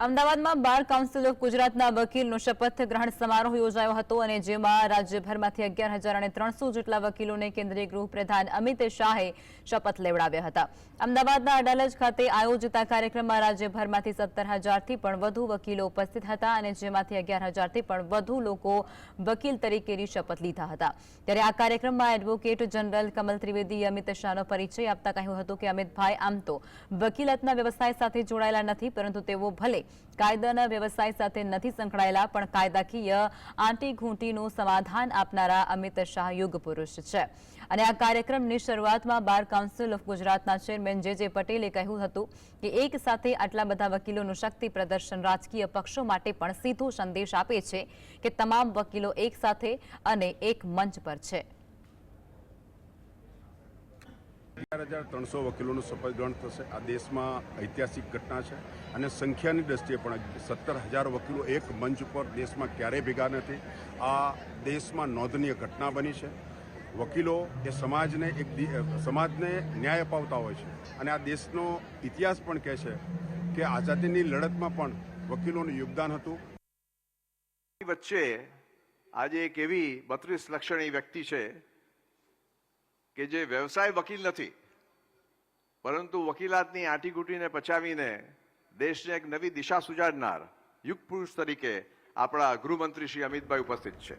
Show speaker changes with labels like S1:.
S1: અમદાવાદમાં bar council of ગુજરાતના વકીલનો શપથ ગ્રહણ સમારોહ યોજાયો હતો અને જેમાં રાજ્યભરમાંથી 11,300 જેટલા વકીલોને કેન્દ્રીય ગૃહપ્રધાન અમિત શાહે શપથ લેવડાવ્યા હતા। અમદાવાદના અડાલજ ખાતે આયોજિત આ કાર્યક્રમમાં રાજ્યભરમાંથી 17,000થી પણ વધુ વકીલો ઉપસ્થિત હતા અને જેમાંથી 11,000થી પણ વધુ લોકો વકીલ તરીકેની શપથ લીધા હતા। ત્યારે આ કાર્યક્રમમાં એડવોકેટ જનરલ કમલ ત્રિવેદીએ અમિત શાહનો પરિચય આપતા કહ્યું હતું કે અમિતભાઈ આમ તો વકીલાતના વ્યવસાય સાથે જોડાયેલા નથી, પરંતુ તેઓ ભલે કાયદાના વ્યવસાય સાથે નથી સંકળાયેલા પણ કાયદાકીય આંટીઘૂંટીનું સમાધાન આપનારા અમિત શાહ યુગ પુરુષ છે। અને આ કાર્યક્રમની શરૂઆતમાં બાર કાઉન્સિલ ઓફ ગુજરાતના ચેરમેન જે પટેલે કહ્યું હતું કે એક સાથે આટલા બધા વકીલોનું શક્તિ પ્રદર્શન રાજકીય પક્ષો માટે પણ સીધો સંદેશ આપે છે કે તમામ વકીલો એક સાથે અને એક મંચ પર છે।
S2: 11,300 વકીલોનું શપથ ગ્રહણ થશે। આ દેશમાં ઐતિહાસિક ઘટના છે અને સંખ્યાની દ્રષ્ટિએ પણ 17,000 વકીલો એક મંચ પર દેશમાં ક્યારેય ભેગા નથી। આ દેશમાં નોંધનીય ઘટના બની છે। વકીલો એ સમાજને ન્યાય અપાવતા હોય છે અને આ દેશનો ઇતિહાસ પણ કહે છે કે આઝાદીની લડતમાં પણ વકીલોનું યોગદાન હતું।
S3: વચ્ચે આજે એક એવી 32 લક્ષણી વ્યક્તિ છે કે જે વ્યવસાય વકીલ નથી, પરંતુ વકીલાતની આંટીઘૂંટીને પચાવીને દેશને એક નવી દિશા સુજાડનાર યુગ પુરુષ તરીકે આપણા ગૃહમંત્રી શ્રી અમિતભાઈ ઉપસ્થિત છે।